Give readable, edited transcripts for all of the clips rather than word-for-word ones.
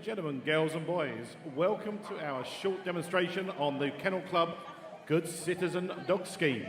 Gentlemen, girls and boys, welcome to our short demonstration on the Kennel Club Good Citizen Dog Scheme.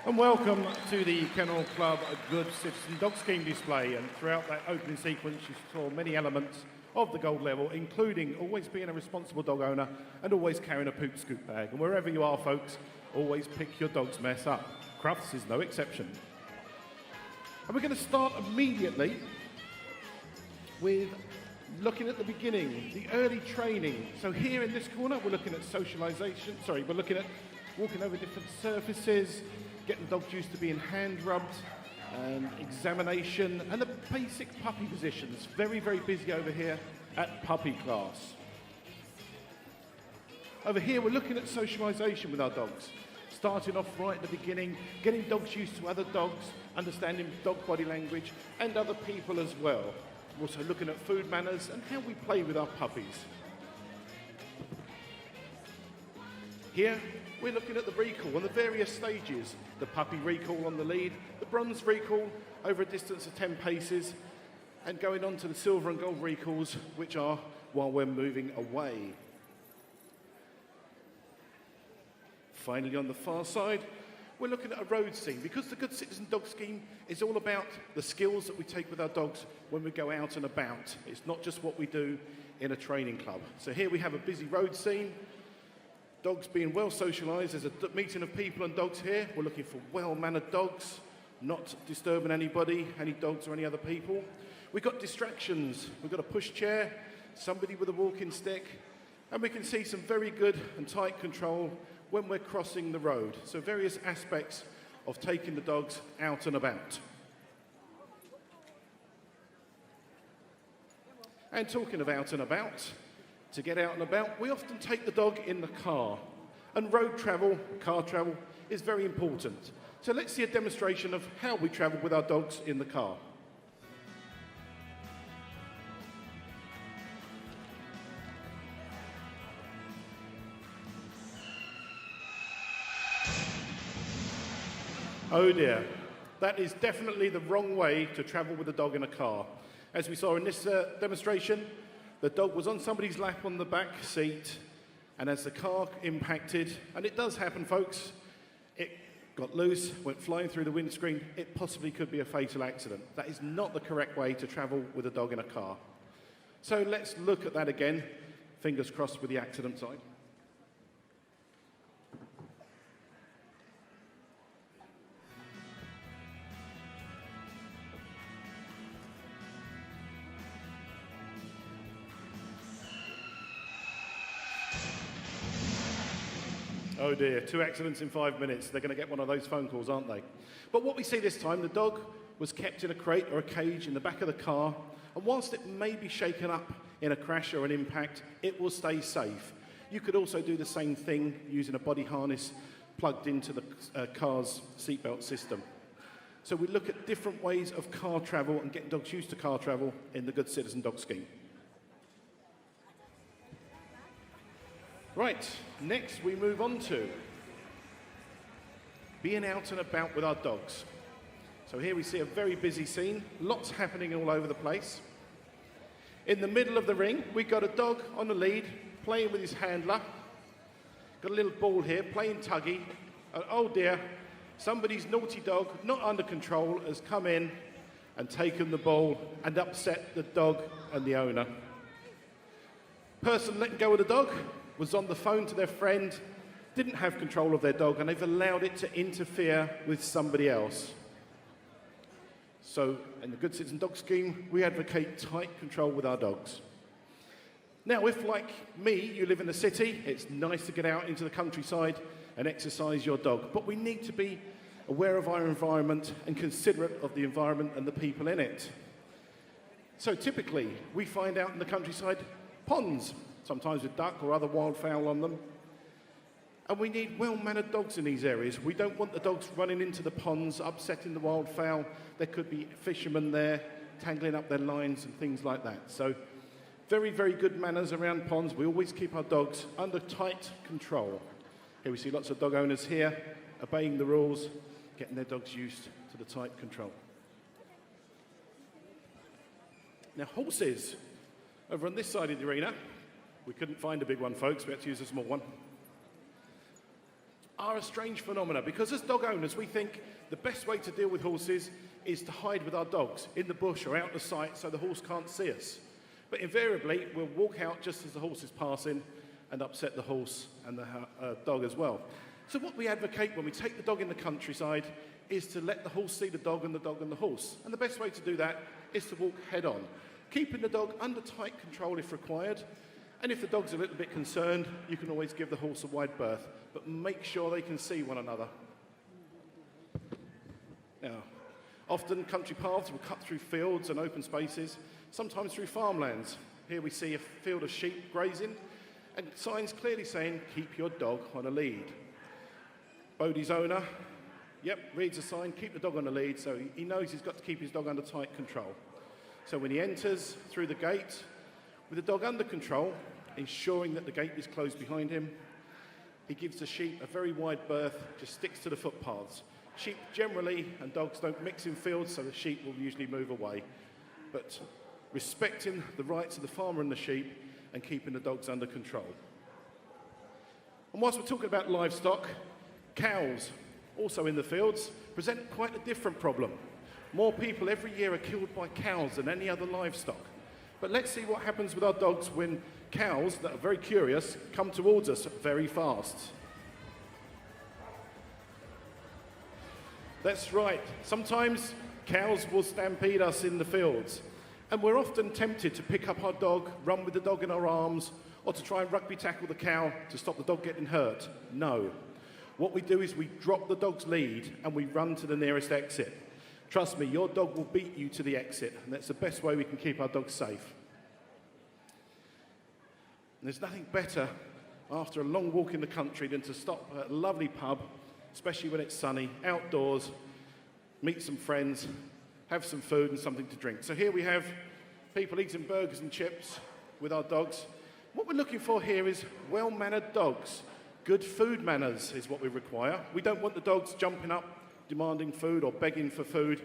And welcome to the Kennel Club Good Citizen Dog Scheme display. And throughout that opening sequence, you saw many elements of the gold level, including always being a responsible dog owner and always carrying a poop scoop bag. And wherever you are, folks, always pick your dog's mess up. Crufts is no exception. And we're going to start immediately with looking at the beginning, the early training. So here in this corner, we're looking at socialization. Sorry, we're looking at walking over different surfaces, getting dogs used to being hand rubbed, examination, and the basic puppy positions. Very, very busy over here at puppy class. Over here, we're looking at socialization with our dogs. Starting off right at the beginning, getting dogs used to other dogs, understanding dog body language, and other people as well. We're also looking at food manners and how we play with our puppies. Here, we're looking at the recall on the various stages. The puppy recall on the lead, the bronze recall over a distance of 10 paces, and going on to the silver and gold recalls, which are while we're moving away. Finally, on the far side, we're looking at a road scene, because the Good Citizen Dog Scheme is all about the skills that we take with our dogs when we go out and about. It's not just what we do in a training club. So here we have a busy road scene. Dogs being well socialised. There's a meeting of people and dogs here. We're looking for well-mannered dogs, not disturbing anybody, any dogs or any other people. We've got distractions. We've got a pushchair, somebody with a walking stick, and we can see some very good and tight control when we're crossing the road. So various aspects of taking the dogs out and about. And talking of out and about, to get out and about, we often take the dog in the car. And road travel, car travel, is very important. So let's see a demonstration of how we travel with our dogs in the car. Oh dear, that is definitely the wrong way to travel with a dog in a car. As we saw in this demonstration, the dog was on somebody's lap on the back seat, And as the car impacted, and it does happen, folks, it got loose, went flying through the windscreen, it possibly could be a fatal accident. That is not the correct way to travel with a dog in a car. So let's look at that again, fingers crossed with the accident side. Oh dear, 2 accidents in 5 minutes. They're going to get one of those phone calls, aren't they? But what we see this time, the dog was kept in a crate or a cage in the back of the car, and whilst it may be shaken up in a crash or an impact, it will stay safe. You could also do the same thing using a body harness plugged into the car's seatbelt system. So we look at different ways of car travel and getting dogs used to car travel in the Good Citizen Dog Scheme. Right, next we move on to being out and about with our dogs. So here we see a very busy scene, lots happening all over the place. In the middle of the ring, we've got a dog on the lead, playing with his handler. Got a little ball here, playing tuggy. And oh dear, somebody's naughty dog, not under control, has come in and taken the ball and upset the dog and the owner. Person letting go of the dog was on the phone to their friend, didn't have control of their dog, and they've allowed it to interfere with somebody else. So, in the Good Citizen Dog Scheme, we advocate tight control with our dogs. Now, if, like me, you live in the city, it's nice to get out into the countryside and exercise your dog, but we need to be aware of our environment and considerate of the environment and the people in it. So typically, we find out in the countryside ponds, sometimes with duck or other wildfowl on them. And we need well-mannered dogs in these areas. We don't want the dogs running into the ponds, upsetting the wildfowl. There could be fishermen there, tangling up their lines and things like that. So very, very good manners around ponds. We always keep our dogs under tight control. Here we see lots of dog owners here, obeying the rules, getting their dogs used to the tight control. Now, horses, over on this side of the arena, we couldn't find a big one, folks. We had to use a small one. Are a strange phenomena because as dog owners, we think the best way to deal with horses is to hide with our dogs in the bush or out of sight so the horse can't see us. But invariably, we'll walk out just as the horse is passing and upset the horse and the dog as well. So what we advocate when we take the dog in the countryside is to let the horse see the dog and the horse. And the best way to do that is to walk head on, keeping the dog under tight control if required. And if the dog's a little bit concerned, you can always give the horse a wide berth, but make sure they can see one another. Now, often country paths will cut through fields and open spaces, sometimes through farmlands. Here we see a field of sheep grazing, and signs clearly saying, keep your dog on a lead. Bodie's owner, reads a sign, keep the dog on a lead, so he knows he's got to keep his dog under tight control. So when he enters through the gate, with the dog under control, ensuring that the gate is closed behind him, he gives the sheep a very wide berth, just sticks to the footpaths. Sheep generally and dogs don't mix in fields, so the sheep will usually move away. But respecting the rights of the farmer and the sheep and keeping the dogs under control. And whilst we're talking about livestock, cows, also in the fields, present quite a different problem. More people every year are killed by cows than any other livestock. But let's see what happens with our dogs when cows that are very curious come towards us very fast. That's right. Sometimes cows will stampede us in the fields. And we're often tempted to pick up our dog, run with the dog in our arms, or to try and rugby tackle the cow to stop the dog getting hurt. No. What we do is we drop the dog's lead and we run to the nearest exit. Trust me, your dog will beat you to the exit, and that's the best way we can keep our dogs safe. And there's nothing better after a long walk in the country than to stop at a lovely pub, especially when it's sunny, outdoors, meet some friends, have some food and something to drink. So here we have people eating burgers and chips with our dogs. What we're looking for here is well-mannered dogs. Good food manners is what we require. We don't want the dogs jumping up, demanding food or begging for food,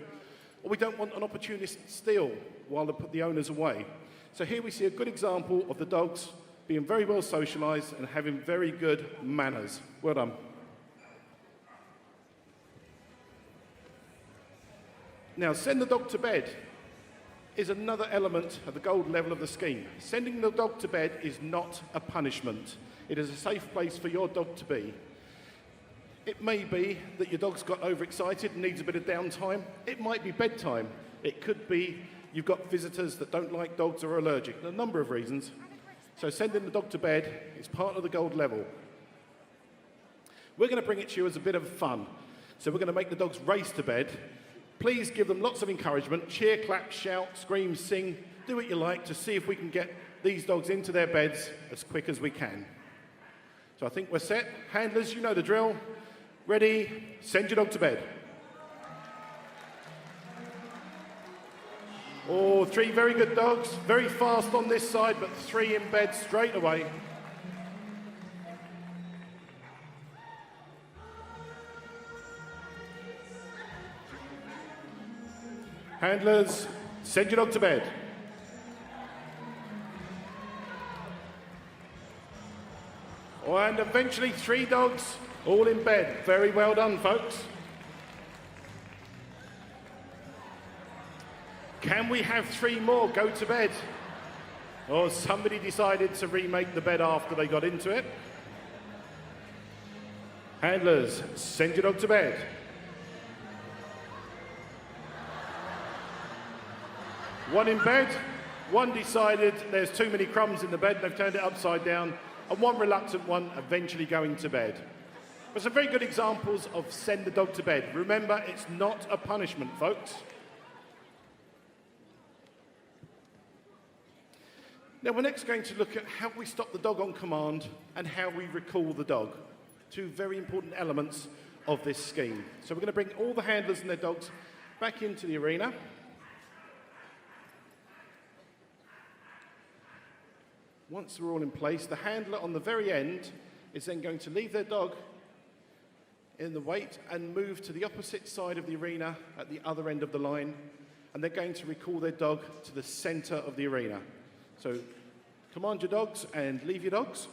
or we don't want an opportunist to steal while they put the owners away. So here we see a good example of the dogs being very well socialised and having very good manners. Well done. Now, send the dog to bed is another element of the gold level of the scheme. Sending the dog to bed is not a punishment. It is a safe place for your dog to be. It may be that your dog's got overexcited and needs a bit of downtime. It might be bedtime. It could be you've got visitors that don't like dogs or are allergic. There are a number of reasons. So sending the dog to bed is part of the gold level. We're going to bring it to you as a bit of fun. So we're going to make the dogs race to bed. Please give them lots of encouragement. Cheer, clap, shout, scream, sing. Do what you like to see if we can get these dogs into their beds as quick as we can. So I think we're set. Handlers, you know the drill. Ready, send your dog to bed. Oh, 3 very good dogs. Very fast on this side, but 3 in bed straight away. Handlers, send your dog to bed. Oh, and eventually 3 dogs all in bed. Very well done, folks. Can we have 3 more go to bed? Or somebody decided to remake the bed after they got into it? Handlers, send your dog to bed. One in bed, one decided there's too many crumbs in the bed, they've turned it upside down, and one reluctant one eventually going to bed. But some very good examples of send the dog to bed. Remember, it's not a punishment, folks. Now, we're next going to look at how we stop the dog on command and how we recall the dog. 2 very important elements of this scheme. So we're going to bring all the handlers and their dogs back into the arena. Once we're all in place, the handler on the very end is then going to leave their dog in the weight and move to the opposite side of the arena at the other end of the line, and they're going to recall their dog to the center of the arena. So command your dogs and leave your dogs.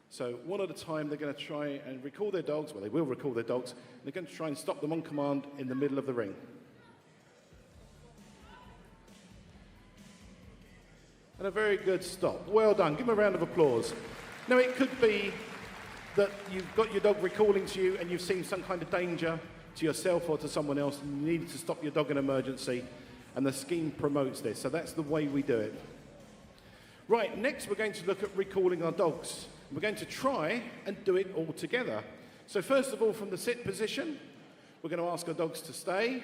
So one at a time, they're going to try and recall their dogs. Well, they will recall their dogs. And they're going to try and stop them on command in the middle of the ring. And a very good stop. Well done. Give them a round of applause. Now, it could be that you've got your dog recalling to you and you've seen some kind of danger to yourself or to someone else and you needed to stop your dog in an emergency, and the scheme promotes this. So that's the way we do it. Right, next we're going to look at recalling our dogs. We're going to try and do it all together. So first of all, from the sit position, we're going to ask our dogs to stay.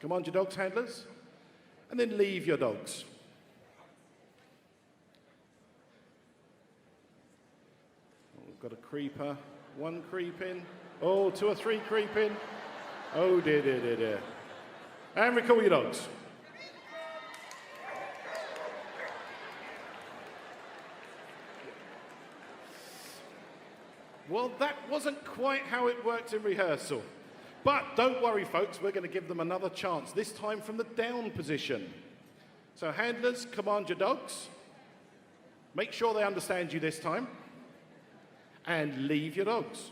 Command your dogs, handlers. And then leave your dogs. Oh, we've got a creeper. 1 creeping. Oh, 2 or 3 creeping. Oh, dear, dear, dear, dear. And recall your dogs. Well, that wasn't quite how it worked in rehearsal. But don't worry, folks, we're going to give them another chance, this time from the down position. So handlers, command your dogs. Make sure they understand you this time. And leave your dogs.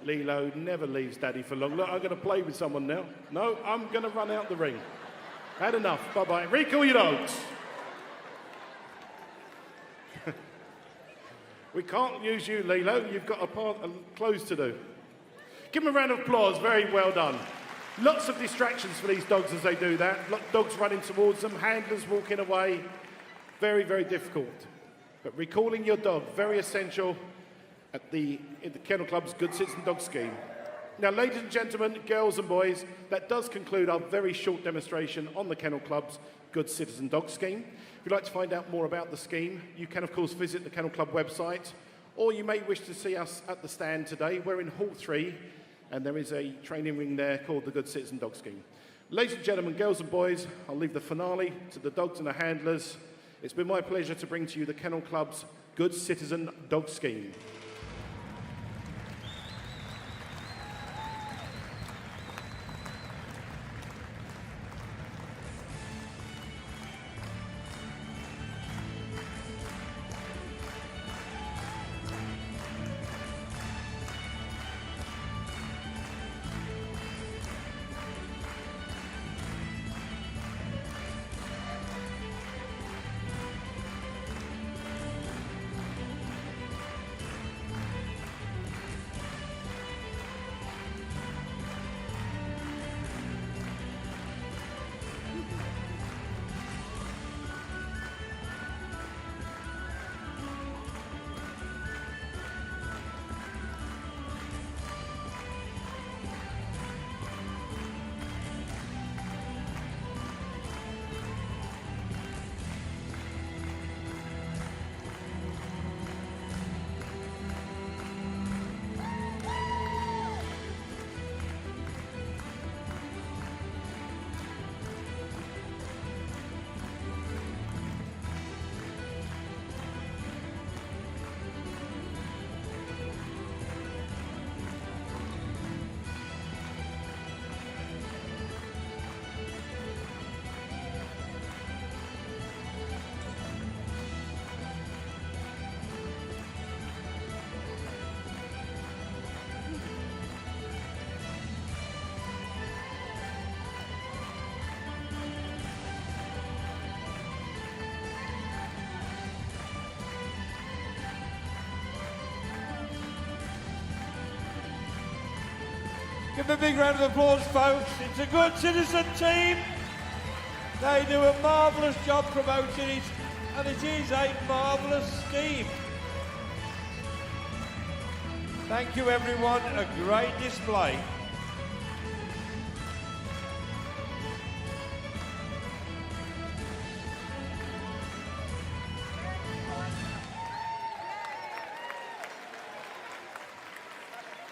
Lilo never leaves Daddy for long. Look, I'm going to play with someone now. No, I'm going to run out the ring. Had enough. Bye-bye. Recall your dogs. We can't use you, Lilo. You've got a close to do. Give them a round of applause. Very well done. Lots of distractions for these dogs as they do that. Dogs running towards them, handlers walking away. Very, very difficult. But recalling your dog, very essential in the Kennel Club's Good Citizen Dog Scheme. Now, ladies and gentlemen, girls and boys, that does conclude our very short demonstration on the Kennel Club's Good Citizen Dog Scheme. If you'd like to find out more about the scheme, you can, of course, visit the Kennel Club website, or you may wish to see us at the stand today. We're in Hall 3, and there is a training ring there called the Good Citizen Dog Scheme. Ladies and gentlemen, girls and boys, I'll leave the finale to the dogs and the handlers. It's been my pleasure to bring to you the Kennel Club's Good Citizen Dog Scheme. Give them a big round of applause, folks. It's a Good Citizen team. They do a marvellous job promoting it, and it is a marvellous scheme. Thank you, everyone. A great display.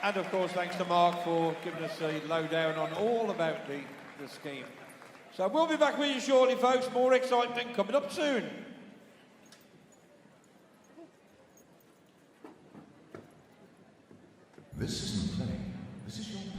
And of course, thanks to Mark for giving us a lowdown on all about the scheme. So we'll be back with you shortly, folks. More excitement coming up soon. This isn't play. This is your